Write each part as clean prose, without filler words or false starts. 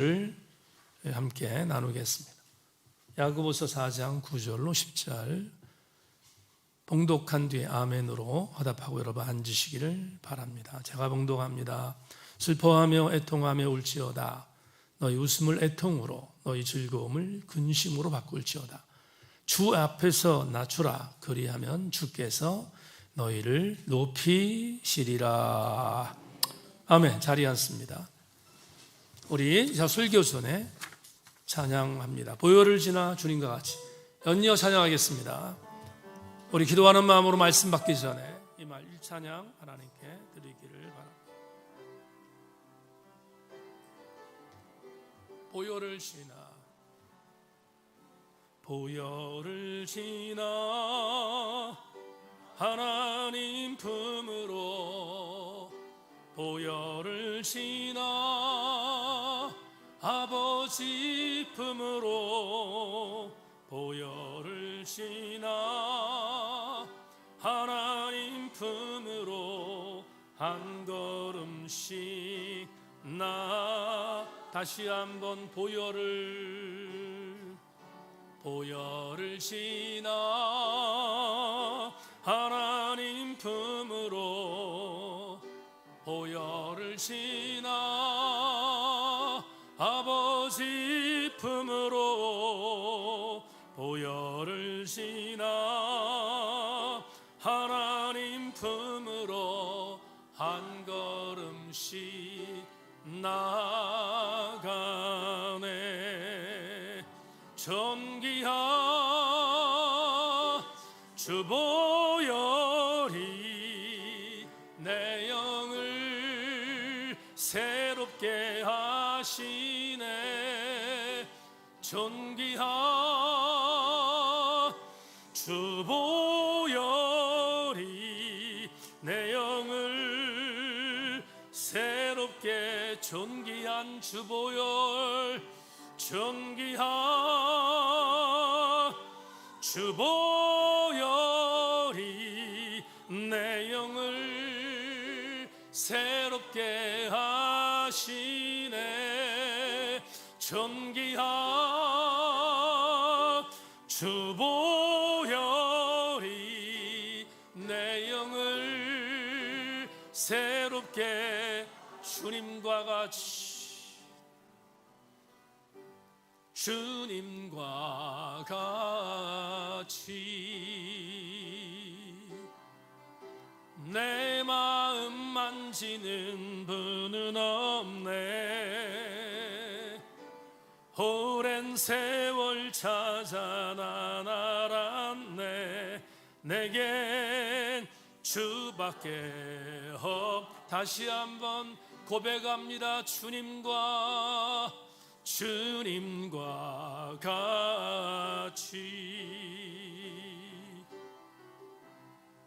를 함께 나누겠습니다. 야고보서 4장 9절로 10절 봉독한 뒤에 아멘으로 화답하고 여러분 앉으시기를 바랍니다. 제가 봉독합니다. 슬퍼하며 애통하며 울지어다. 너희 웃음을 애통으로 너희 즐거움을 근심으로 바꿀지어다. 주 앞에서 낮추라. 그리하면 주께서 너희를 높이시리라. 아멘. 자리에 앉습니다. 우리 설교 전에 찬양합니다. 보혈을 지나 주님과 같이 연이어 찬양하겠습니다. 우리 기도하는 마음으로 말씀 받기 전에 이 말 1찬양 하나님께 드리기를 바랍니다. 보혈을 지나 보혈을 지나 하나님 품으로 보혈을 지나 아버지 품으로 보혈을 지나 하나님 품으로 한 걸음씩 나 다시 한번 보혈을 지나 하나님 품으로 보혈을 지나 아버지 품으로 보혈을 지나 하나님 품으로 한 걸음씩 나가네. 존귀한 주 보혈이 내 영을 새롭게 하시네. 존귀한 주 보혈이 내 영을 새롭게 존귀한 주 보혈 존귀한 주 보혈이 내 영을 새롭게 하시네. 존귀한 주 보혈이 내 영을 새롭게 주님과 같이 내 마음 만지는 분은 없네. 오랜 세월 찾아 난 알았네. 내겐 주밖에 없. 다시 한번 고백합니다. 주님과 같이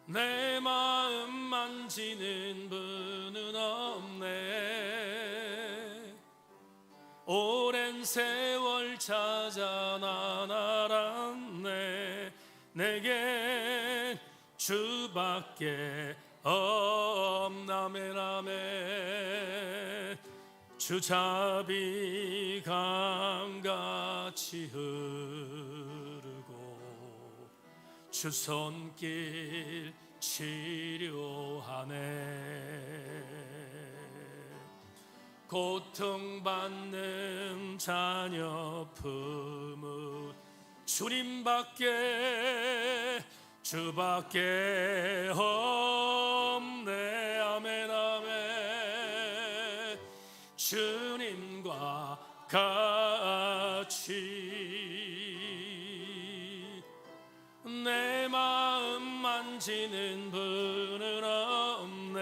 내 마음 만지는 분은 없네. 오랜 세월 찾아 난 알았네. 내겐 주밖에 없나멘. 아멘. 주 자비 강같이 흐르고 주 손길 치료하네. 고통받는 자녀 품은 주밖에 없네. 아멘. 아멘. 주님과 같이 내 마음 만지는 분은 없네.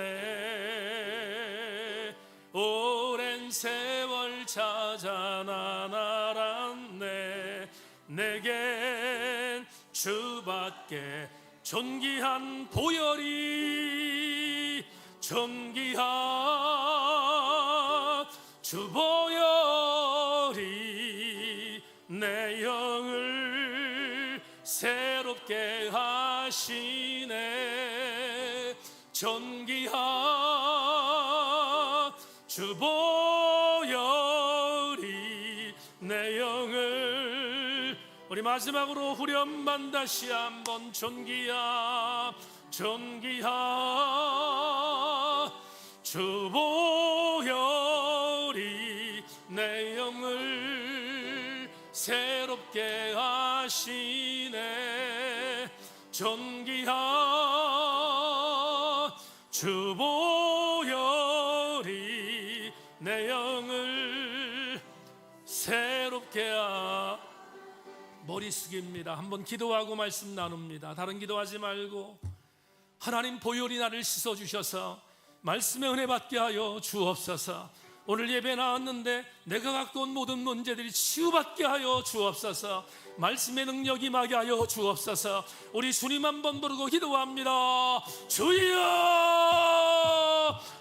오랜 세월 찾아 난 알았네. 내겐 주밖에 존귀한 보혈이 존귀한 주 보혈이 내 영을 새롭게 하시네. 존귀한 주 보혈이 우리 마지막으로 후렴만 다시 한번 존귀하 주 보혈이 내 영을 새롭게 하시네. 존귀하 주 보혈이 내 영을 새롭게 머리 숙입니다. 한번 기도하고 말씀 나눕니다. 다른 기도하지 말고 하나님 보혈이 나를 씻어주셔서 말씀의 은혜 받게 하여 주옵소서. 오늘 예배 나왔는데 내가 갖고 온 모든 문제들이 치유받게 하여 주옵소서. 말씀의 능력이 임하게 하여 주옵소서. 우리 주님 한번 부르고 기도합니다. 주여!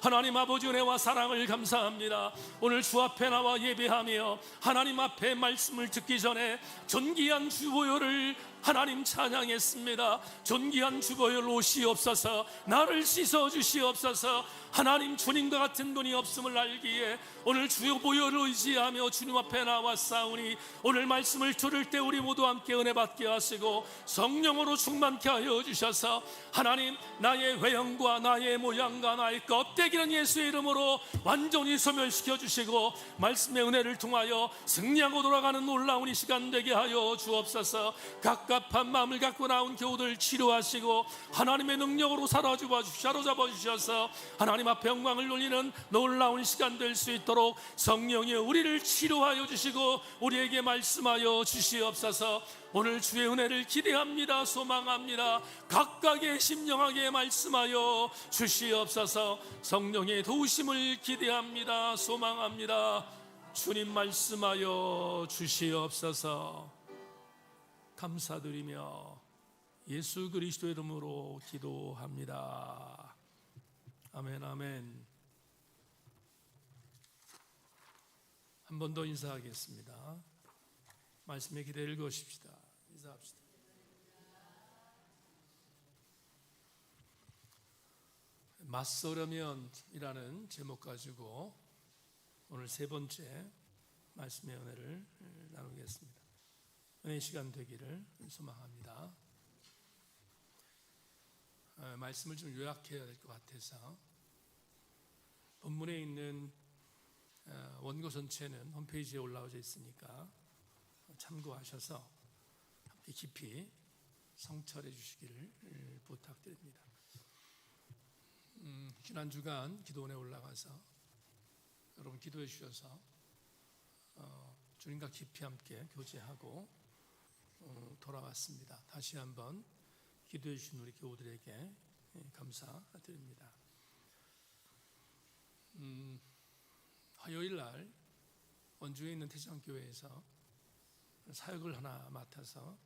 하나님 아버지 은혜와 사랑을 감사합니다. 오늘 주 앞에 나와 예배하며 하나님 앞에 말씀을 듣기 전에 존귀한 주 보혈을 하나님 찬양했습니다. 존귀한 주 보혈 오시옵소서. 나를 씻어 주시옵소서. 하나님 주님과 같은 분이 없음을 알기에 오늘 주 보혈을 의지하며 주님 앞에 나왔사오니 오늘 말씀을 들을 때 우리 모두 함께 은혜 받게 하시고 성령으로 충만케 하여 주셔서 하나님 나의 외형과 나의 모양과 나의 껍데기는 예수의 이름으로 완전히 소멸시켜 주시고 말씀의 은혜를 통하여 승리하고 돌아가는 놀라운 이 시간 되게 하여 주옵소서. 갑갑한 마음을 갖고 나온 교우들 치료하시고 하나님의 능력으로 사로잡아 주셔서 하나님 앞에 영광을 돌리는 놀라운 시간 될 수 있도록 성령이 우리를 치료하여 주시고 우리에게 말씀하여 주시옵소서. 오늘 주의 은혜를 기대합니다. 소망합니다. 각각의 심령하게 말씀하여 주시옵소서. 성령의 도우심을 기대합니다. 소망합니다. 주님 말씀하여 주시옵소서. 감사드리며 예수 그리스도 이름으로 기도합니다. 아멘, 아멘. 한 번 더 인사하겠습니다. 말씀의 기대를 거십시다. 인사합시다. 맞서려면이라는 제목 가지고 오늘 세 번째 말씀의 은혜를 나누겠습니다. 은혜의 시간 되기를 소망합니다. 말씀을 좀 요약해야 될 것 같아서 본문에 있는 원고 전체는 홈페이지에 올라오져 있으니까 참고하셔서 함께 깊이 성찰해 주시기를 부탁드립니다. 지난주간 기도원에 올라가서 여러분 기도해 주셔서 주님과 깊이 함께 교제하고 돌아왔습니다. 다시 한번 기도해 주신 우리 교우들에게 감사드립니다. 화요일 날 원주에 있는 태장교회에서 사역을 하나 맡아서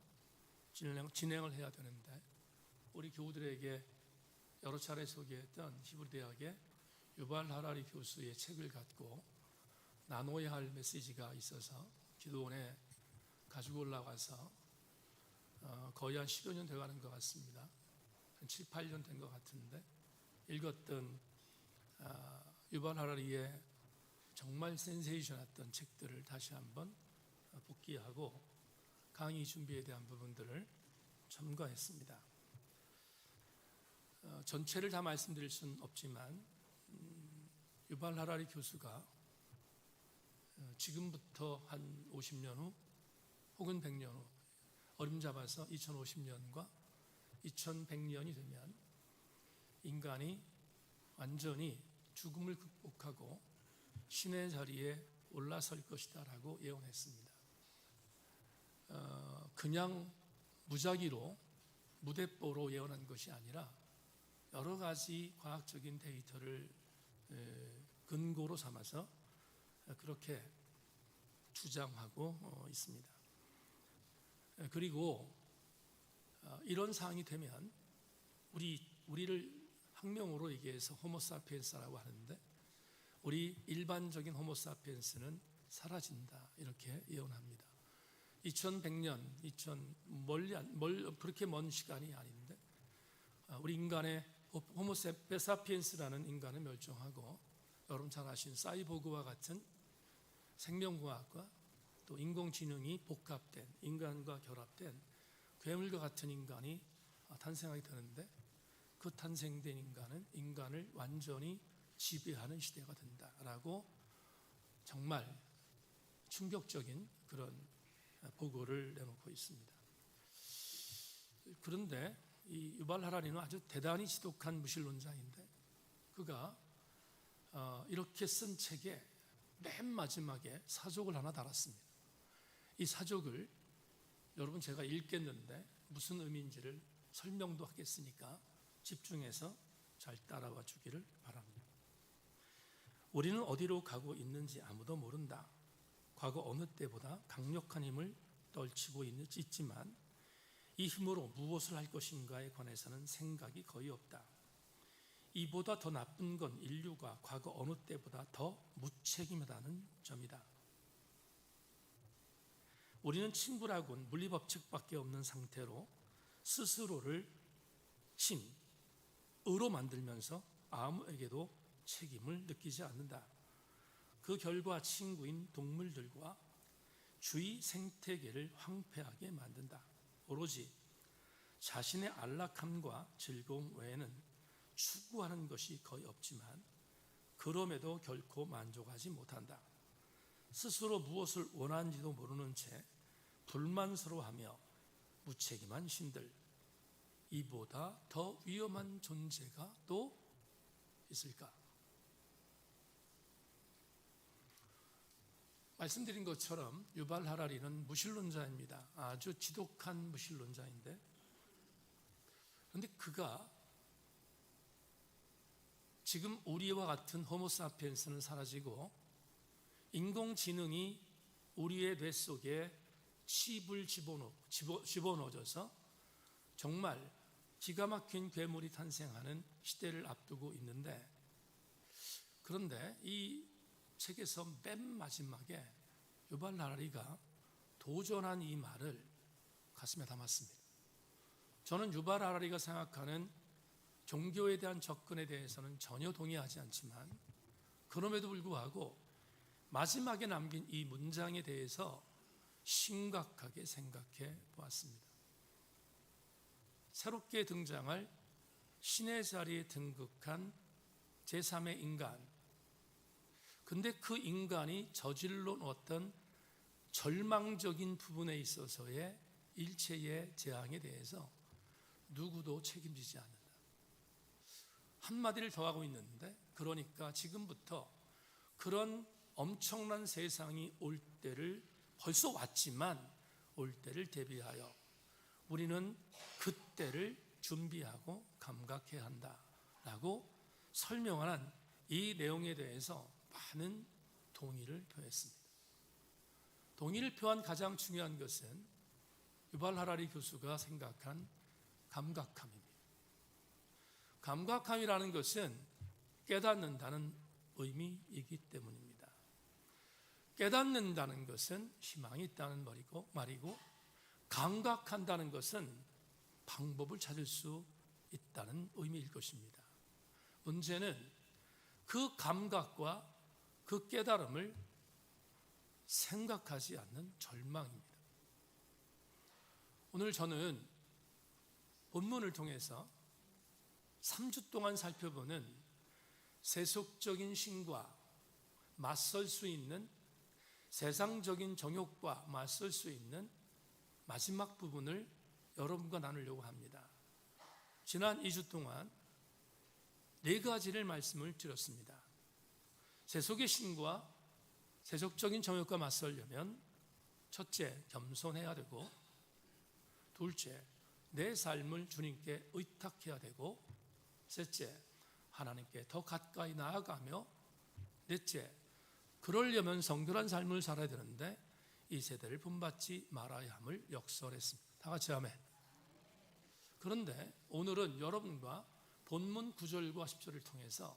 진행을 해야 되는데 우리 교우들에게 여러 차례 소개했던 히브리 대학의 유발 하라리 교수의 책을 갖고 나눠야 할 메시지가 있어서 기도원에 가지고 올라가서 거의 한 10여 년 돼가는 것 같습니다. 한 7, 8년 된 것 같은데 읽었던 유발 하라리의 정말 센세이션했던 책들을 다시 한번 복기하고 강의 준비에 대한 부분들을 첨가했습니다. 전체를 다 말씀드릴 수는 없지만 유발 하라리 교수가 지금부터 한 50년 후 혹은 100년 후 어림잡아서 2050년과 2100년이 되면 인간이 완전히 죽음을 극복하고 신의 자리에 올라설 것이다 라고 예언했습니다. 그냥 무작위로 무대뽀로 예언한 것이 아니라 여러 가지 과학적인 데이터를 근거로 삼아서 그렇게 주장하고 있습니다. 그리고 이런 상황이 되면 우리를 학명으로 얘기해서 호모사피엔스라고 하는데 우리 일반적인 호모사피엔스는 사라진다 이렇게 예언합니다. 2100년, 그렇게 먼 시간이 아닌데 우리 인간의 호모사피엔스라는 인간은 멸종하고 여러분 잘 아시는 사이보그와 같은 생명과학과 또 인공지능이 복합된 인간과 결합된 괴물과 같은 인간이 탄생하게 되는데, 그 탄생된 인간은 인간을 완전히 지배하는 시대가 된다라고 정말 충격적인 그런 보고를 내놓고 있습니다. 그런데 이 유발 하라리는 아주 대단히 지독한 무신론자인데, 그가 이렇게 쓴 책에 맨 마지막에 사족을 하나 달았습니다. 이 사족을 여러분 제가 읽겠는데 무슨 의미인지를 설명도 하겠으니까 집중해서 잘 따라와 주기를 바랍니다. 우리는 어디로 가고 있는지 아무도 모른다. 과거 어느 때보다 강력한 힘을 떨치고 있지만 이 힘으로 무엇을 할 것인가에 관해서는 생각이 거의 없다. 이보다 더 나쁜 건 인류가 과거 어느 때보다 더 무책임하다는 점이다. 우리는 친구라고는 물리법칙밖에 없는 상태로 스스로를 의로 만들면서 아무에게도 책임을 느끼지 않는다. 그 결과 친구인 동물들과 주위 생태계를 황폐하게 만든다. 오로지 자신의 안락함과 즐거움 외에는 추구하는 것이 거의 없지만 그럼에도 결코 만족하지 못한다. 스스로 무엇을 원하는지도 모르는 채 불만스러워하며 무책임한 신들, 이보다 더 위험한 존재가 또 있을까? 말씀드린 것처럼 유발 하라리는 무신론자입니다. 아주 지독한 무신론자인데, 그런데 그가 지금 우리와 같은 호모사피엔스는 사라지고 인공지능이 우리의 뇌 속에 칩을 집어넣어줘서 정말 기가 막힌 괴물이 탄생하는 시대를 앞두고 있는데, 그런데 이 책에서 맨 마지막에 유발 하라리가 도전한 이 말을 가슴에 담았습니다. 저는 유발 하라리가 생각하는 종교에 대한 접근에 대해서는 전혀 동의하지 않지만, 그럼에도 불구하고 마지막에 남긴 이 문장에 대해서 심각하게 생각해 보았습니다. 새롭게 등장할 신의 자리에 등극한 제3의 인간, 근데 그 인간이 저질러 놓았던 절망적인 부분에 있어서의 일체의 재앙에 대해서 누구도 책임지지 않는다. 한마디를 더하고 있는데, 그러니까 지금부터 그런 엄청난 세상이 올 때를, 벌써 왔지만 올 때를 대비하여 우리는 그때를 준비하고 감각해야 한다라고 설명하는 이 내용에 대해서 많은 동의를 표했습니다. 동의를 표한 가장 중요한 것은 유발 하라리 교수가 생각한 감각함입니다. 감각함이라는 것은 깨닫는다는 의미이기 때문입니다. 깨닫는다는 것은 희망이 있다는 말이고, 감각한다는 것은 방법을 찾을 수 있다는 의미일 것입니다. 문제는 그 감각과 그 깨달음을 생각하지 않는 절망입니다. 오늘 저는 본문을 통해서 3주 동안 살펴보는 세속적인 신과 맞설 수 있는, 세상적인 정욕과 맞설 수 있는 마지막 부분을 여러분과 나누려고 합니다. 지난 2주 동안 4가지를 말씀을 드렸습니다. 세속의 신과 세속적인 정욕과 맞서려면 첫째, 겸손해야 되고, 둘째, 내 삶을 주님께 의탁해야 되고, 셋째, 하나님께 더 가까이 나아가며, 넷째, 그러려면 성결한 삶을 살아야 되는데 이 세대를 본받지 말아야 함을 역설했습니다. 다 같이 아멘. 그런데 오늘은 여러분과 본문 9절과 10절을 통해서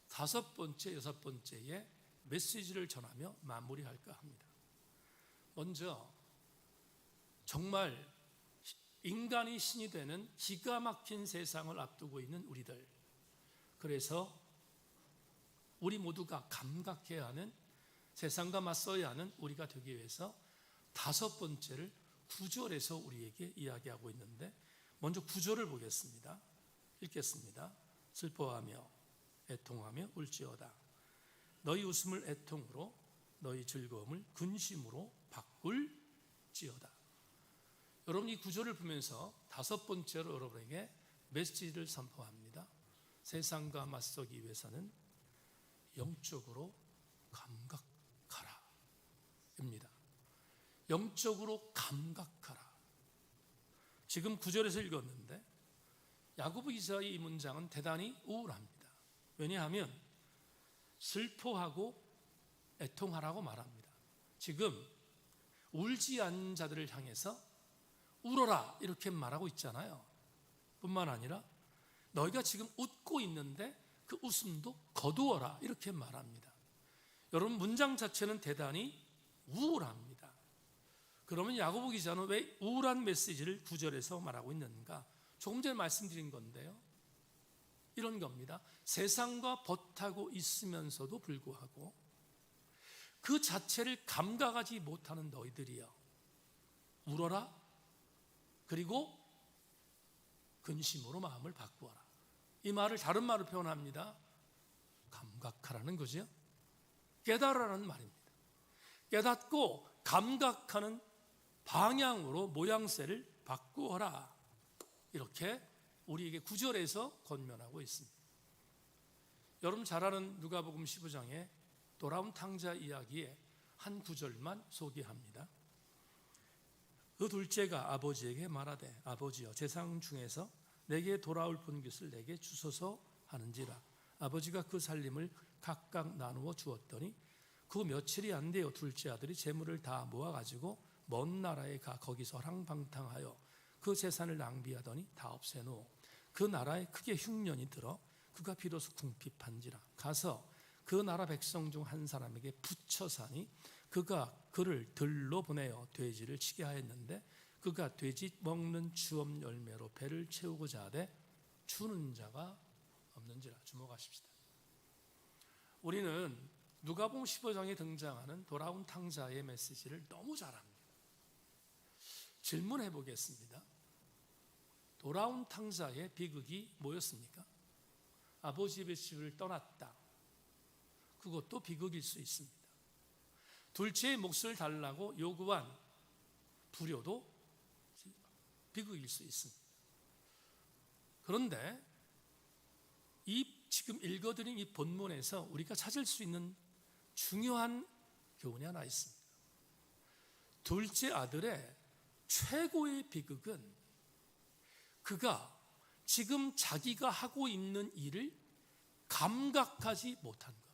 5번째, 6번째의 메시지를 전하며 마무리할까 합니다. 먼저 정말 인간이 신이 되는 기가 막힌 세상을 앞두고 있는 우리들, 그래서 우리 모두가 감각해야 하는 세상과 맞서야 하는 우리가 되기 위해서 다섯 번째를 9절에서 우리에게 이야기하고 있는데, 먼저 9절을 보겠습니다. 읽겠습니다. 슬퍼하며 애통하며 울지어다. 너희 웃음을 애통으로, 너희 즐거움을 근심으로 바꿀지어다. 여러분, 이 9절을 보면서 다섯 번째로 여러분에게 메시지를 선포합니다. 세상과 맞서기 위해서는 영적으로 감각하라 입니다. 영적으로 감각하라. 지금 9절에서 읽었는데 야고보 기자의 이 문장은 대단히 우울합니다. 왜냐하면 슬퍼하고 애통하라고 말합니다. 지금 울지 않는 자들을 향해서 울어라 이렇게 말하고 있잖아요. 뿐만 아니라 너희가 지금 웃고 있는데 그 웃음도 거두어라 이렇게 말합니다. 여러분, 문장 자체는 대단히 우울합니다. 그러면 야고보 기자는 왜 우울한 메시지를 9절에서 말하고 있는가? 조금 전에 말씀드린 건데요, 이런 겁니다. 세상과 벗하고 있으면서도 불구하고 그 자체를 감각하지 못하는 너희들이여, 울어라. 그리고 근심으로 마음을 바꾸어라. 이 말을 다른 말로 표현합니다. 감각하라는 거죠. 깨달으라는 말입니다. 깨닫고 감각하는 방향으로 모양새를 바꾸어라. 이렇게 우리에게 9절에서 권면하고 있습니다. 여러분 잘 아는 누가복음 15장의 돌아온 탕자 이야기의 한 구절만 소개합니다. 그 둘째가 아버지에게 말하되, 아버지여, 세상 중에서 내게 돌아올 본것을 내게 주소서 하는지라. 아버지가 그 살림을 각각 나누어 주었더니 그 며칠이 안 되어 둘째 아들이 재물을 다 모아가지고 먼 나라에 가 거기서 허랑방탕하여 그 재산을 낭비하더니 다 없애놓어 그 나라에 크게 흉년이 들어 그가 비로소 궁핍한지라. 가서 그 나라 백성 중 한 사람에게 붙여 사니 그가 그를 들로 보내어 돼지를 치게 하였는데 그가 돼지 먹는 주엄 열매로 배를 채우고자 하되 주는 자가 없는지라. 주목하십시다. 우리는 누가복음 15장에 등장하는 돌아온 탕자의 메시지를 너무 잘 압니다. 질문해 보겠습니다. 돌아온 탕자의 비극이 뭐였습니까? 아버지의 집을 떠났다. 그것도 비극일 수 있습니다. 둘째의 몫을 달라고 요구한 불효도 비극일 수 있습니다. 그런데 이 지금 읽어드린 이 본문에서 우리가 찾을 수 있는 중요한 교훈이 하나 있습니다. 둘째 아들의 최고의 비극은 그가 지금 자기가 하고 있는 일을 감각하지 못한 겁니다.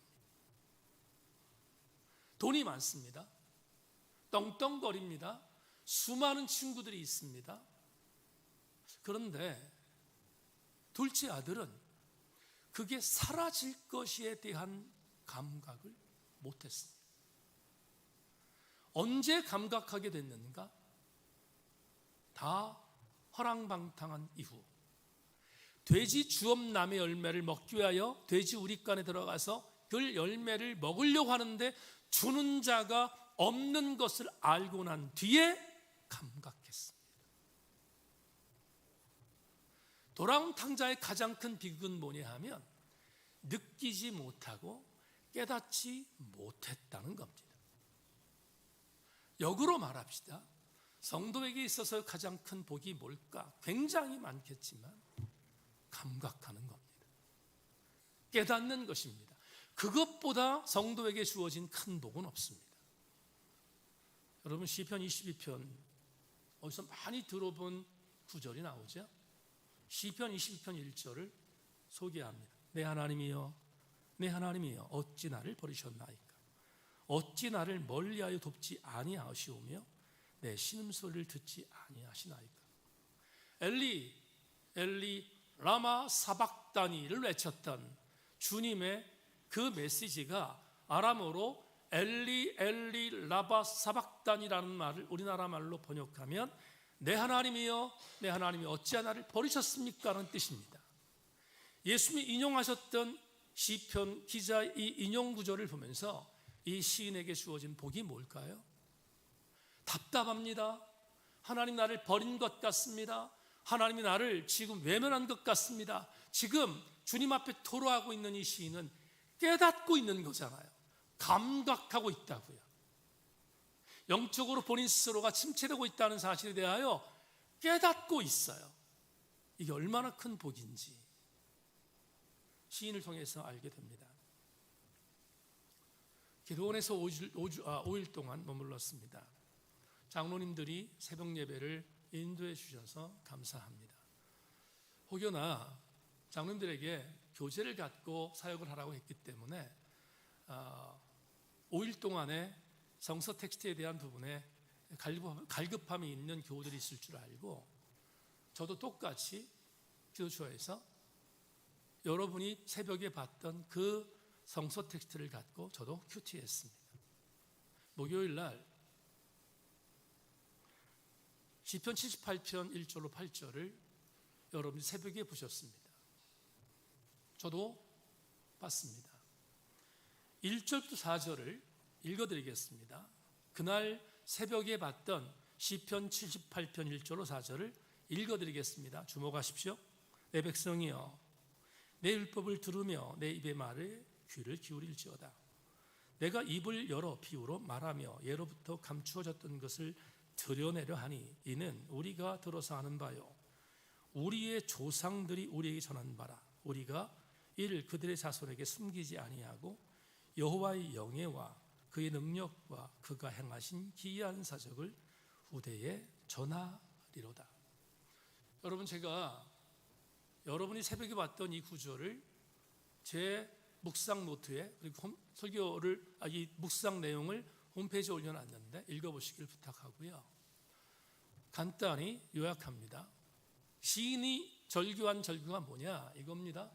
돈이 많습니다. 떵떵거립니다. 수많은 친구들이 있습니다. 그런데 둘째 아들은 그게 사라질 것에 대한 감각을 못했습니다. 언제 감각하게 됐는가? 다 허랑방탕한 이후 돼지 주엄나무 열매를 먹기 위하여 돼지 우릿간에 들어가서 그 열매를 먹으려고 하는데 주는 자가 없는 것을 알고 난 뒤에 감각했습니다. 돌아온 탕자의 가장 큰 비극은 뭐냐 하면 느끼지 못하고 깨닫지 못했다는 겁니다. 역으로 말합시다. 성도에게 있어서 가장 큰 복이 뭘까? 굉장히 많겠지만 감각하는 겁니다. 깨닫는 것입니다. 그것보다 성도에게 주어진 큰 복은 없습니다. 여러분 시편 22편 어디서 많이 들어본 구절이 나오죠? 시편 22편 1절을 소개합니다. 내 하나님이여, 내 하나님이여, 어찌 나를 버리셨나이까? 어찌 나를 멀리하여 돕지 아니하시오며 내 신음소리를 듣지 아니하시나이까? 엘리 엘리 라마 사박다니를 외쳤던 주님의 그 메시지가 아람어로 엘리 엘리 라바 사박다니라는 말을 우리나라 말로 번역하면 내 하나님이여, 내 하나님이 어찌 나를 버리셨습니까? 라는 뜻입니다. 예수님이 인용하셨던 시편 기자의 이 인용 구절을 보면서 이 시인에게 주어진 복이 뭘까요? 답답합니다. 하나님 나를 버린 것 같습니다. 하나님이 나를 지금 외면한 것 같습니다. 지금 주님 앞에 토로하고 있는 이 시인은 깨닫고 있는 거잖아요. 감각하고 있다고요. 영적으로 본인 스스로가 침체되고 있다는 사실에 대하여 깨닫고 있어요. 이게 얼마나 큰 복인지 시인을 통해서 알게 됩니다. 기도원에서 5일 동안 머물렀습니다. 장로님들이 새벽 예배를 인도해 주셔서 감사합니다. 혹여나 장로님들에게 교제를 갖고 사역을 하라고 했기 때문에 5일 동안에 성서 텍스트에 대한 부분에 갈급함이 있는 교우들이 있을 줄 알고 저도 똑같이 기도처에서 여러분이 새벽에 봤던 그 성서 텍스트를 갖고 저도 큐티했습니다. 목요일 날 시편 78편 1절로 8절을 여러분이 새벽에 보셨습니다. 저도 봤습니다. 1절부터 4절을 읽어드리겠습니다. 그날 새벽에 봤던 시편 78편 1절로 4절을 읽어드리겠습니다. 주목하십시오. 내 백성이여 내 율법을 들으며 내 입의 말에 귀를 기울일지어다. 내가 입을 열어 비유로 말하며 예로부터 감추어졌던 것을 드러내려 하니 이는 우리가 들어서 아는 바요 우리의 조상들이 우리에게 전한 바라. 우리가 이를 그들의 자손에게 숨기지 아니하고 여호와의 영예와 그의 능력과 그가 행하신 기이한 사적을 후대에 전하리로다. 여러분, 제가 여러분이 새벽에 봤던 이 구절을 제 묵상 노트에 그리고 설교를 이 묵상 내용을 홈페이지에 올려놨는데 읽어보시길 부탁하고요. 간단히 요약합니다. 시인이 절규한 절규가 뭐냐 이겁니다.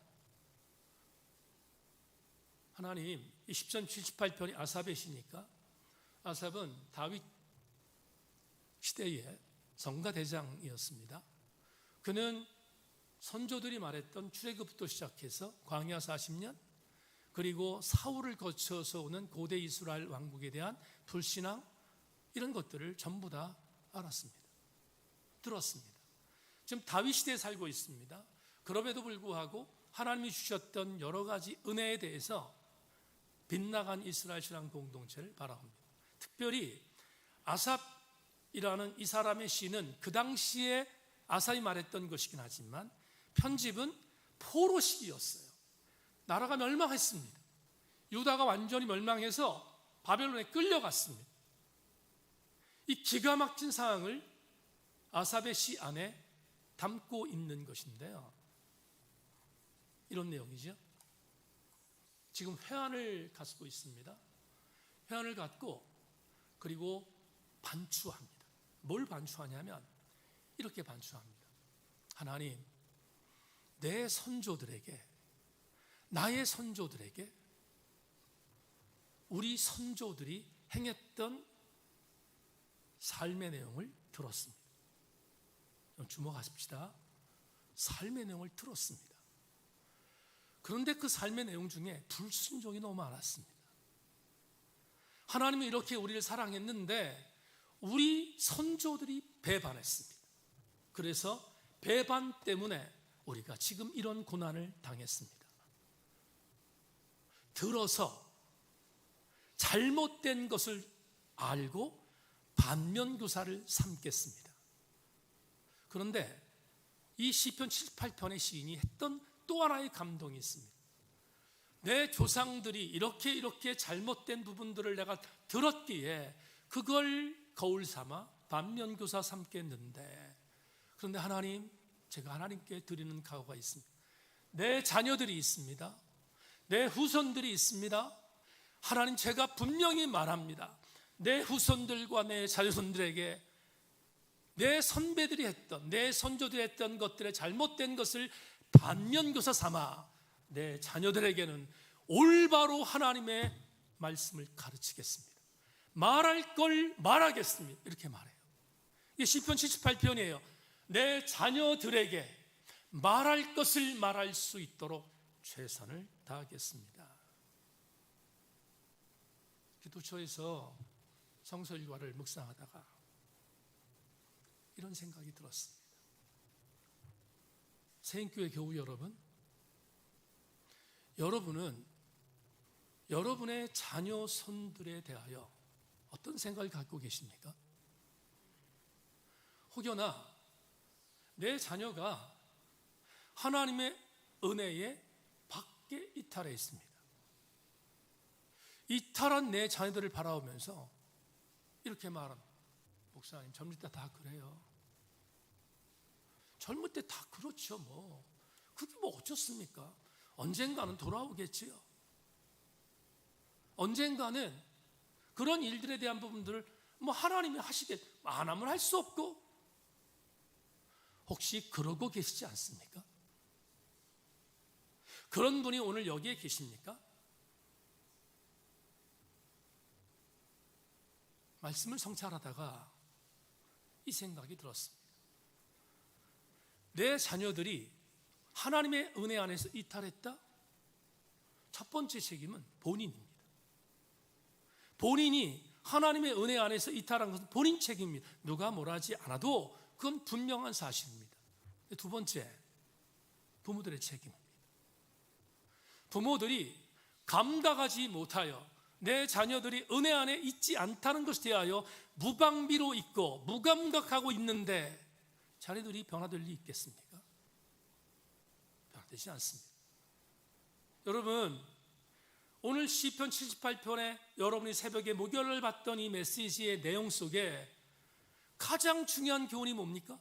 하나님, 이 시편 78편이 아삽의 시니까 아삽은 다윗 시대의 성가대장이었습니다. 그는 선조들이 말했던 출애굽부터 시작해서 광야 40년 그리고 사울을 거쳐서 오는 고대 이스라엘 왕국에 대한 불신앙 이런 것들을 전부 다 알았습니다. 들었습니다. 지금 다윗 시대에 살고 있습니다. 그럼에도 불구하고 하나님이 주셨던 여러 가지 은혜에 대해서 빗나간 이스라엘 신앙 공동체를 바라봅니다. 특별히 아삽이라는 이 사람의 시는 그 당시에 아삽이 말했던 것이긴 하지만 편집은 포로 시기였어요. 나라가 멸망했습니다. 유다가 완전히 멸망해서 바벨론에 끌려갔습니다. 이 기가 막힌 상황을 아삽의 시 안에 담고 있는 것인데요. 이런 내용이죠. 지금 회한을 갖고 있습니다. 회한을 갖고 그리고 반추합니다. 뭘 반추하냐면 이렇게 반추합니다. 하나님, 내 선조들에게 나의 선조들에게 우리 선조들이 행했던 삶의 내용을 들었습니다. 주목하십시다. 삶의 내용을 들었습니다. 그런데 그 삶의 내용 중에 불순종이 너무 많았습니다. 하나님은 이렇게 우리를 사랑했는데 우리 선조들이 배반했습니다. 그래서 배반 때문에 우리가 지금 이런 고난을 당했습니다. 들어서 잘못된 것을 알고 반면교사를 삼겠습니다. 그런데 이 시편 78편의 시인이 했던 또 하나의 감동이 있습니다. 내 조상들이 이렇게 잘못된 부분들을 내가 들었기에 그걸 거울 삼아 반면교사 삼겠는데, 그런데 하나님, 제가 하나님께 드리는 각오가 있습니다. 내 자녀들이 있습니다. 내 후손들이 있습니다. 하나님, 제가 분명히 말합니다. 내 후손들과 내 자손들에게 내 선배들이 했던, 내 선조들이 했던 것들의 잘못된 것을 반면교사 삼아 내 자녀들에게는 올바로 하나님의 말씀을 가르치겠습니다. 말할 걸 말하겠습니다. 이렇게 말해요. 이게 시편 78편이에요. 내 자녀들에게 말할 것을 말할 수 있도록 최선을 다하겠습니다. 기도처에서 성서 일과를 묵상하다가 이런 생각이 들었습니다. 새인교회 교우 여러분은 여러분의 자녀 손들에 대하여 어떤 생각을 갖고 계십니까? 혹여나 내 자녀가 하나님의 은혜에 밖에 이탈해 있습니다. 이탈한 내 자녀들을 바라보면서 이렇게 말합니다. 목사님, 젊을 때 다 그래요. 젊을 때 다 그렇죠, 뭐. 그게 뭐 어쩌습니까? 언젠가는 돌아오겠지요. 언젠가는 그런 일들에 대한 부분들을 뭐 하나님이 하시겠, 안 하면 할 수 없고. 혹시 그러고 계시지 않습니까? 그런 분이 오늘 여기에 계십니까? 말씀을 성찰하다가 이 생각이 들었습니다. 내 자녀들이 하나님의 은혜 안에서 이탈했다? 첫 번째 책임은 본인입니다. 본인이 하나님의 은혜 안에서 이탈한 것은 본인 책임입니다. 누가 뭐라 하지 않아도 그건 분명한 사실입니다. 두 번째, 부모들의 책임입니다. 부모들이 감당하지 못하여 내 자녀들이 은혜 안에 있지 않다는 것에 대하여 무방비로 있고 무감각하고 있는데 자녀들이 변화될 리 있겠습니까? 변화되지 않습니다. 여러분, 오늘 시편 78편에 여러분이 새벽에 목요일을 받던 이 메시지의 내용 속에 가장 중요한 교훈이 뭡니까?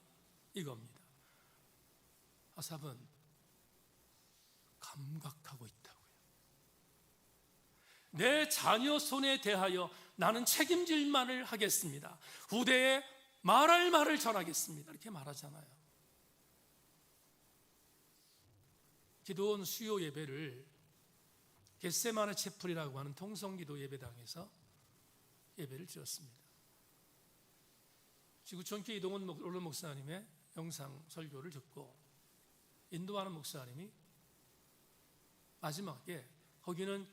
이겁니다. 아삽은 감각하고 있다고요. 내 자녀 손에 대하여 나는 책임질 말을 하겠습니다. 후대에 말할 말을 전하겠습니다. 이렇게 말하잖아요. 기도원 수요 예배를 겟세마네 채플이라고 하는 통성기도 예배당에서 예배를 드렸습니다. 지구촌교 이동원 롤러 목사님의 영상 설교를 듣고 인도하는 목사님이 마지막에 거기는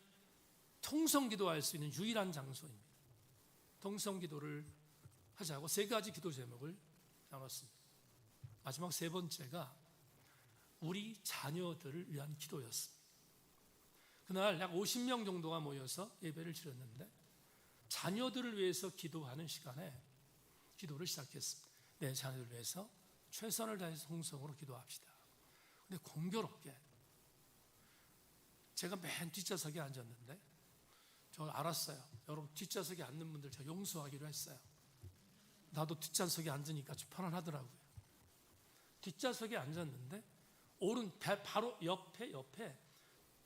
통성기도할 수 있는 유일한 장소입니다. 통성기도를 하자고 세 가지 기도 제목을 나눴습니다. 마지막 세 번째가 우리 자녀들을 위한 기도였습니다. 그날 약 50명 정도가 모여서 예배를 드렸는데 자녀들을 위해서 기도하는 시간에 기도를 시작했습니다. 내 자녀들을 위해서 최선을 다해서 통성으로 기도합시다. 근데 공교롭게 제가 맨 뒷좌석에 앉았는데 저 알았어요. 여러분 뒷좌석에 앉는 분들 저 용서하기로 했어요. 나도 뒷좌석에 앉으니까 좀 편안하더라고요. 뒷좌석에 앉았는데 오른 바로 옆에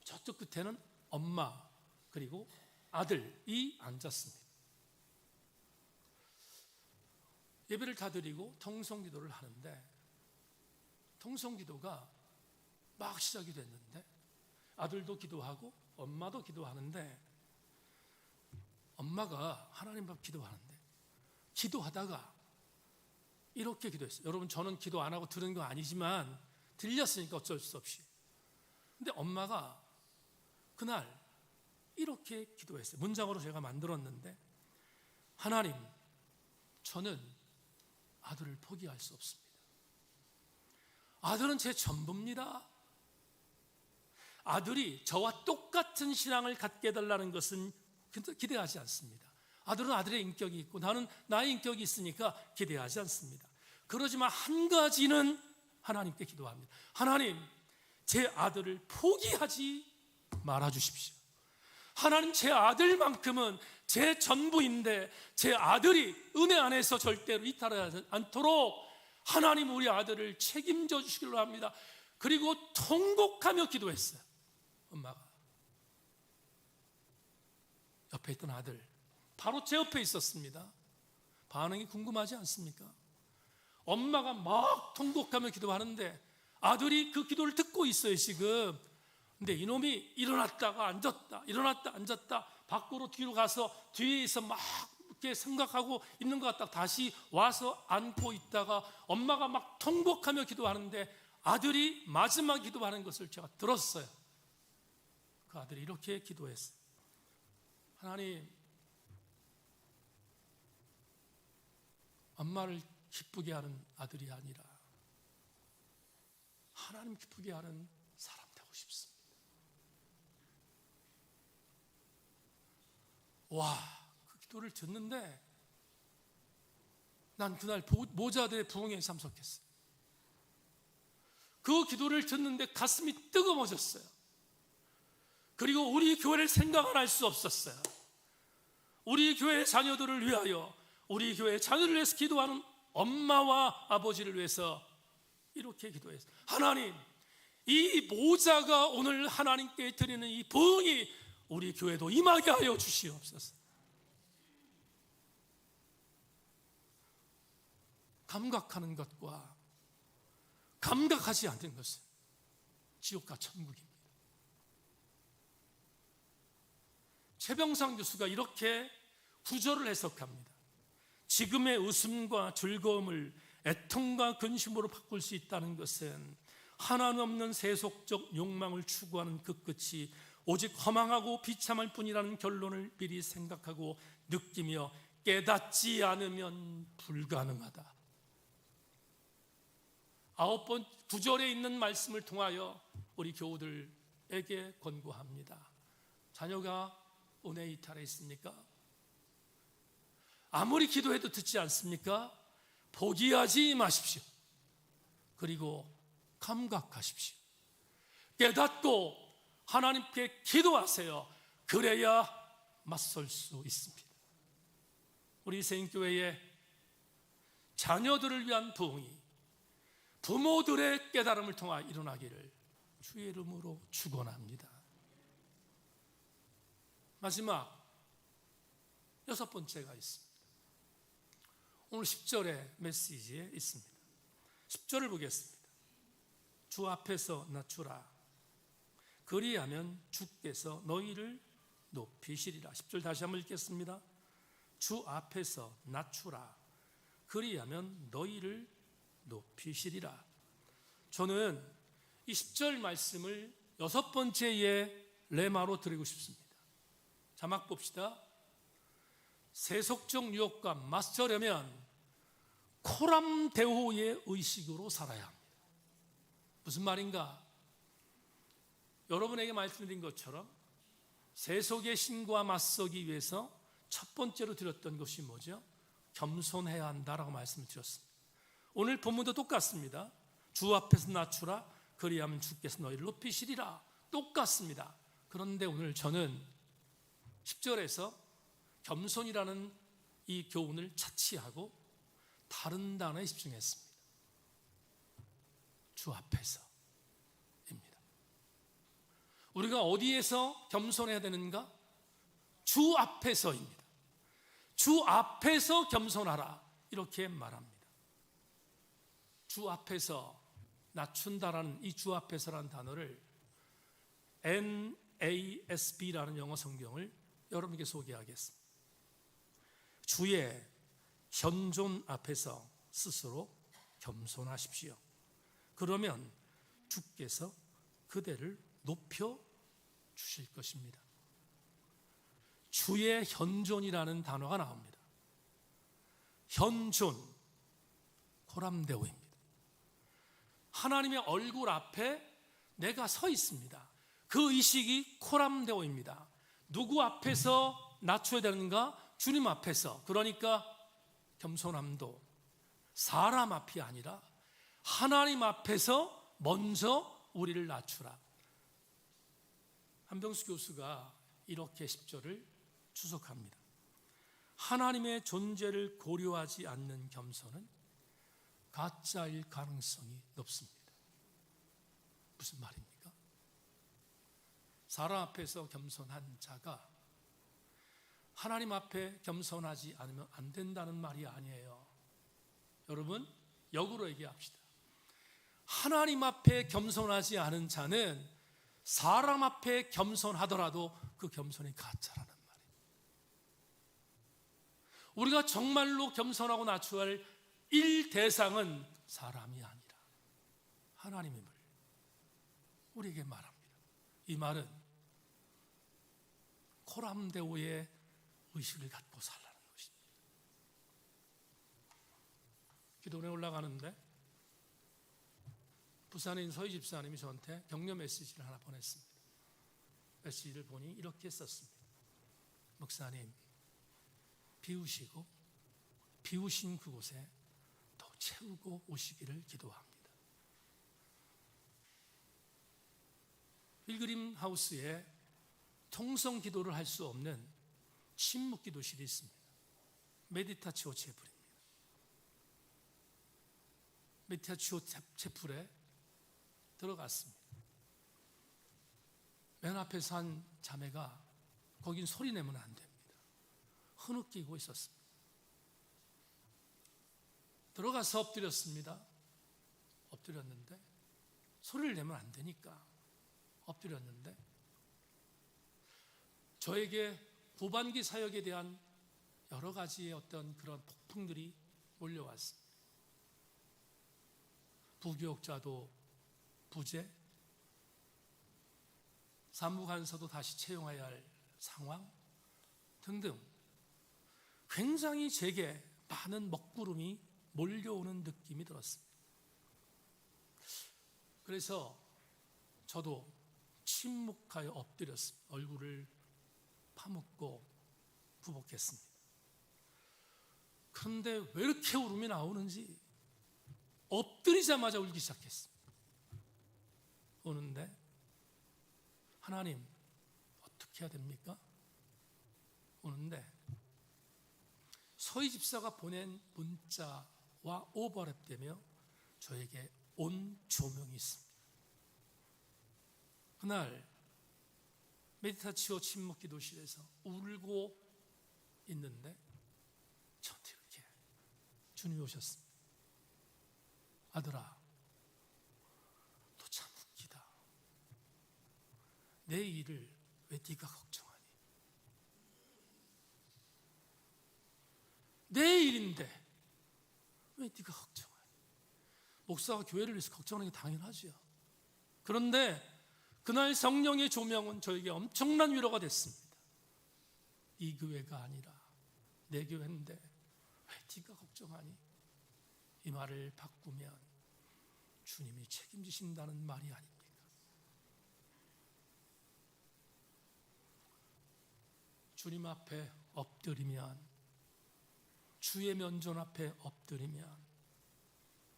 저쪽 끝에는 엄마 그리고 아들이 앉았습니다. 예배를 다 드리고 통성기도를 하는데 통성기도가 막 시작이 됐는데 아들도 기도하고 엄마도 기도하는데 엄마가 하나님 앞 기도하는데 기도하다가 이렇게 기도했어요. 여러분 저는 기도 안 하고 들은 거 아니지만 들렸으니까 어쩔 수 없이. 근데 엄마가 그날 이렇게 기도했어요. 문장으로 제가 만들었는데 하나님, 저는 아들을 포기할 수 없습니다. 아들은 제 전부입니다. 아들이 저와 똑같은 신앙을 갖게 해달라는 것은 기대하지 않습니다. 아들은 아들의 인격이 있고 나는 나의 인격이 있으니까 기대하지 않습니다. 그러지만 한 가지는 하나님께 기도합니다. 하나님, 제 아들을 포기하지 말아주십시오. 하나님, 제 아들만큼은 제 전부인데 제 아들이 은혜 안에서 절대로 이탈하지 않도록 하나님 우리 아들을 책임져 주시기로 합니다. 그리고 통곡하며 기도했어요. 엄마가 옆에 있던 아들 바로 제 옆에 있었습니다. 반응이 궁금하지 않습니까? 엄마가 막 통곡하며 기도하는데 아들이 그 기도를 듣고 있어요 지금. 근데 이놈이 일어났다가 앉았다 일어났다 앉았다 밖으로 뒤로 가서 뒤에서 막 이렇게 생각하고 있는 것 같다 다시 와서 앉고 있다가 엄마가 막 통곡하며 기도하는데 아들이 마지막 기도하는 것을 제가 들었어요. 그 아들이 이렇게 기도했어요. 하나님, 엄마를 기쁘게 하는 아들이 아니라 하나님 기쁘게 하는 사람 되고 싶습니다. 와, 그 기도를 듣는데 난 그날 모자들의 부흥에 참석했어요. 그 기도를 듣는데 가슴이 뜨거워졌어요. 그리고 우리 교회를 생각을 할 수 없었어요. 우리 교회 자녀들을 위하여, 우리 교회 자녀를 위해서 기도하는 엄마와 아버지를 위해서 이렇게 기도했어요. 하나님, 이 모자가 오늘 하나님께 드리는 이 부흥이 우리 교회도 임하게 하여 주시옵소서. 감각하는 것과 감각하지 않는 것은 지옥과 천국입니다. 최병상 교수가 이렇게 구절을 해석합니다. 지금의 웃음과 즐거움을 애통과 근심으로 바꿀 수 있다는 것은 하나는 없는 세속적 욕망을 추구하는 그 끝이 오직 허망하고 비참할 뿐이라는 결론을 미리 생각하고 느끼며 깨닫지 않으면 불가능하다. 9번 9절에 있는 말씀을 통하여 우리 교우들에게 권고합니다. 자녀가 은혜 이탈에 있습니까? 아무리 기도해도 듣지 않습니까? 포기하지 마십시오. 그리고 감각하십시오. 깨닫고 하나님께 기도하세요. 그래야 맞설 수 있습니다. 우리 세인교회의 자녀들을 위한 부흥이 부모들의 깨달음을 통하 일어나기를 주의 이름으로 축원합니다. 마지막 6번째가 있습니다. 오늘 10절의 메시지에 있습니다. 10절을 보겠습니다. 주 앞에서 낮추라. 그리하면 주께서 너희를 높이시리라. 10절 다시 한번 읽겠습니다. 주 앞에서 낮추라. 그리하면 너희를 높이시리라. 저는 이 10절 말씀을 6번째의 레마로 드리고 싶습니다. 자막 봅시다. 세속적 유혹과 맞서려면 코람데오의 의식으로 살아야 합니다. 무슨 말인가? 여러분에게 말씀드린 것처럼 세속의 신과 맞서기 위해서 첫 번째로 드렸던 것이 뭐죠? 겸손해야 한다라고 말씀을 드렸습니다. 오늘 본문도 똑같습니다. 주 앞에서 낮추라. 그리하면 주께서 너희를 높이시리라. 똑같습니다. 그런데 오늘 저는 10절에서 겸손이라는 이 교훈을 차치하고 다른 단어에 집중했습니다. 주 앞에서입니다. 우리가 어디에서 겸손해야 되는가? 주 앞에서입니다. 주 앞에서 겸손하라. 이렇게 말합니다. 주 앞에서 낮춘다라는 이 주 앞에서라는 단어를 NASB라는 영어 성경을 여러분에게 소개하겠습니다. 주의 현존 앞에서 스스로 겸손하십시오. 그러면 주께서 그대를 높여 주실 것입니다. 주의 현존이라는 단어가 나옵니다. 현존, 코람데오입니다. 하나님의 얼굴 앞에 내가 서 있습니다. 그 의식이 코람데오입니다. 누구 앞에서 낮춰야 되는가? 주님 앞에서. 그러니까 겸손함도 사람 앞이 아니라 하나님 앞에서 먼저 우리를 낮추라. 한병수 교수가 이렇게 10절을 추석합니다. 하나님의 존재를 고려하지 않는 겸손은 가짜일 가능성이 높습니다. 무슨 말입니까? 사람 앞에서 겸손한 자가 하나님 앞에 겸손하지 않으면 안 된다는 말이 아니에요. 여러분, 역으로 얘기합시다. 하나님 앞에 겸손하지 않은 자는 사람 앞에 겸손하더라도 그 겸손이 가짜라는 말이에요. 우리가 정말로 겸손하고 낮춰야 할 일 대상은 사람이 아니라 하나님임을 우리에게 말합니다. 이 말은 코람데오의 의식을 갖고 살라는 것입니다. 기도원에 올라가는데 부산에 있는 서희 집사님이 저한테 격려 메시지를 하나 보냈습니다. 메시지를 보니 이렇게 썼습니다. 목사님, 비우시고 비우신 그곳에 더 채우고 오시기를 기도합니다. 필그림 하우스에 통성 기도를 할 수 없는 침묵 기도실이 있습니다. 메디타치오 채플입니다. 메디타치오 채플에 들어갔습니다. 맨 앞에서 한 자매가 거긴 소리 내면 안 됩니다. 흐느끼고 있었습니다. 들어가서 엎드렸습니다. 엎드렸는데 소리를 내면 안 되니까 엎드렸는데 저에게 후반기 사역에 대한 여러 가지의 어떤 그런 폭풍들이 몰려왔습니다. 부교육자도 부재, 사무간서도 다시 채용해야 할 상황 등등 굉장히 제게 많은 먹구름이 몰려오는 느낌이 들었습니다. 그래서 저도 침묵하여 엎드렸습니다. 얼굴을 파묻고 부복했습니다. 그런데 왜 이렇게 울음이 나오는지 엎드리자마자 울기 시작했습니다. 우는데 하나님 어떻게 해야 됩니까? 우는데 서희 집사가 보낸 문자와 오버랩되며 저에게 온 조명이 있습니다. 그날 메디타치오 침묵 기도실에서 울고 있는데 저한테 이렇게 주님이 오셨습니다. 아들아, 너 참 웃기다. 내 일을 왜 네가 걱정하니? 내 일인데 왜 네가 걱정하니? 목사가 교회를 위해서 걱정하는 게 당연하지요. 그런데 그날 성령의 조명은 저에게 엄청난 위로가 됐습니다. 이 교회가 아니라 내 교회인데 왜 네가 걱정하니? 이 말을 바꾸면 주님이 책임지신다는 말이 아닙니까? 주님 앞에 엎드리면, 주의 면전 앞에 엎드리면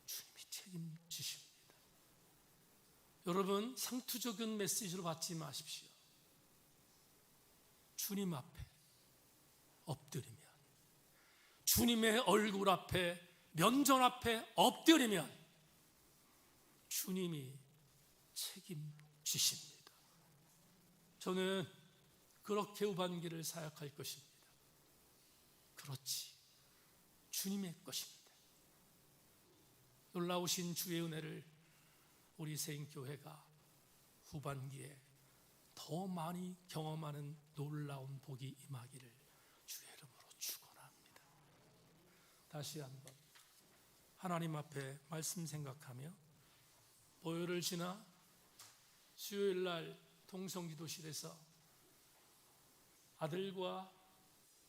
주님이 책임지십니다. 여러분, 상투적인 메시지로 받지 마십시오. 주님 앞에 엎드리면, 주님의 얼굴 앞에, 면전 앞에 엎드리면 주님이 책임지십니다. 저는 그렇게 후반기를 사역할 것입니다. 그렇지, 주님의 것입니다. 놀라우신 주의 은혜를 우리 세인교회가 후반기에 더 많이 경험하는 놀라운 복이 임하기를 주의 이름으로 축원합니다. 다시 한번 하나님 앞에 말씀 생각하며 보혈을 지나 수요일 날 통성기도실에서 아들과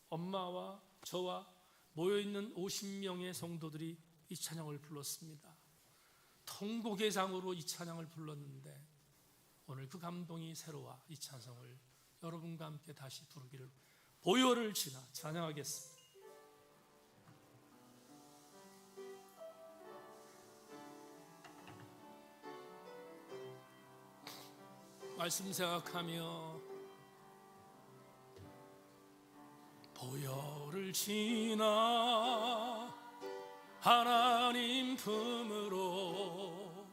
엄마와 저와 모여있는 50명의 성도들이 이 찬양을 불렀습니다. 통곡의 장으로 이 찬양을 불렀는데 오늘 그 감동이 새로워 이 찬송을 여러분과 함께 다시 부르기를 보혈을 지나 찬양하겠습니다. 말씀 생각하며 보혈을 지나 하나님 품으로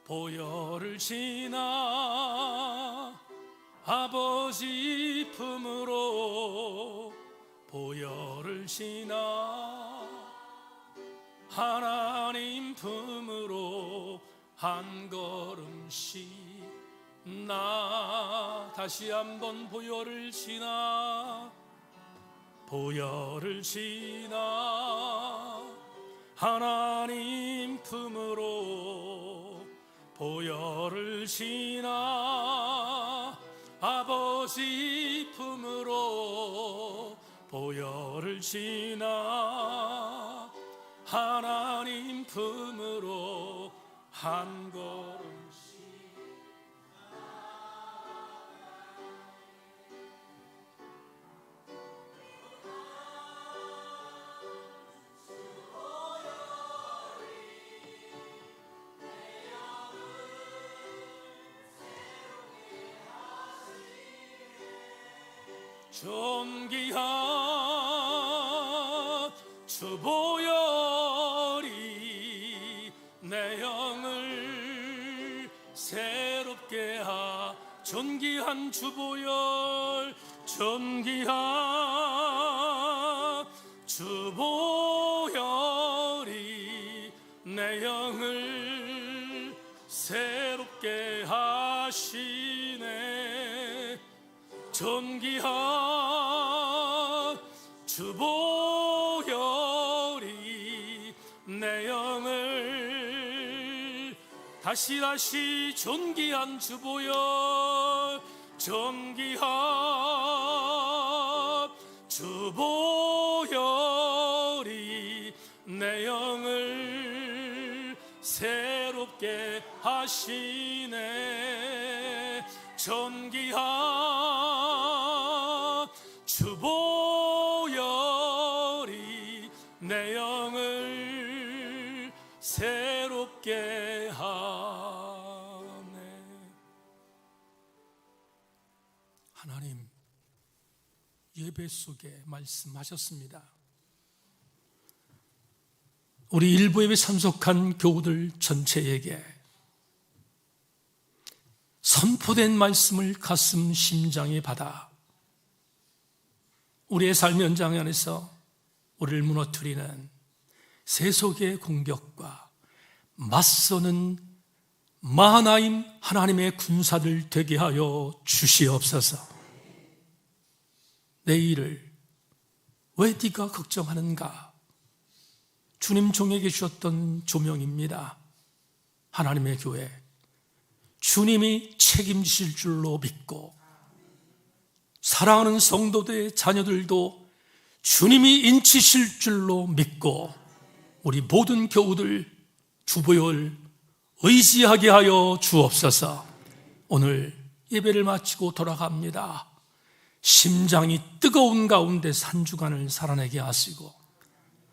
보혈을 지나 아버지 품으로 보혈을 지나 하나님 품으로 한 걸음씩 나 다시 한번 보혈을 지나 보혈을 지나 하나님 품으로 보혈을 지나 아버지 품으로 보혈을 지나 하나님 품으로 한 걸음씩 존귀한 주보혈이 내 영을 새롭게 하. 존귀한 주보혈, 존귀한 주보혈이 내 영을 새롭게 하시네. 존귀한 주보혈이 내 영을 다시 존귀한 주보혈, 존귀한 주보혈이 내 영을 새롭게 하시네. 존귀한 주보혈이 내 영을 새롭게 하네. 하나님 예배 속에 말씀하셨습니다. 우리 일부 예배 참석한 교우들 전체에게 선포된 말씀을 가슴 심장에 받아 우리의 삶 현장 안에서 우리를 무너뜨리는 세속의 공격과 맞서는 마하나임 하나님의 군사들 되게 하여 주시옵소서. 내일을 왜 네가 걱정하는가? 주님 종에게 주셨던 조명입니다. 하나님의 교회 주님이 책임지실 줄로 믿고 사랑하는 성도들의 자녀들도 주님이 인치실 줄로 믿고 우리 모든 교우들 주보혈 의지하게 하여 주옵소서. 오늘 예배를 마치고 돌아갑니다. 심장이 뜨거운 가운데 한 주간을 살아내게 하시고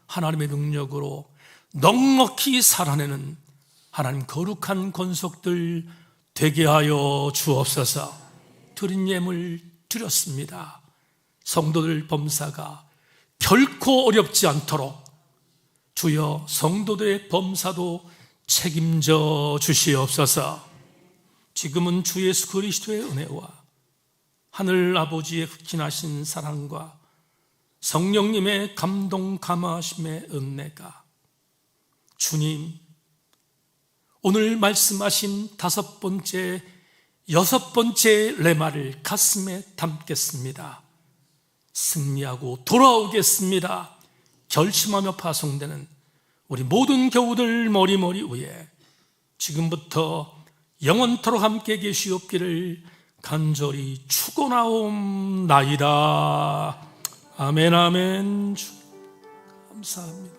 하나님의 능력으로 넉넉히 살아내는 하나님 거룩한 권속들 되게 하여 주옵소서. 드린 예물 드렸습니다. 성도들 범사가 결코 어렵지 않도록 주여 성도들의 범사도 책임져 주시옵소서. 지금은 주 예수 그리스도의 은혜와 하늘 아버지의 흑진하신 사랑과 성령님의 감동 감화하심의 은혜가 주님 오늘 말씀하신 5번째, 6번째 레마를 가슴에 담겠습니다. 승리하고 돌아오겠습니다. 결심하며 파송되는 우리 모든 교우들 머리머리 위에 지금부터 영원토록 함께 계시옵기를 간절히 축원하옵나이다. 아멘 아멘. 감사합니다.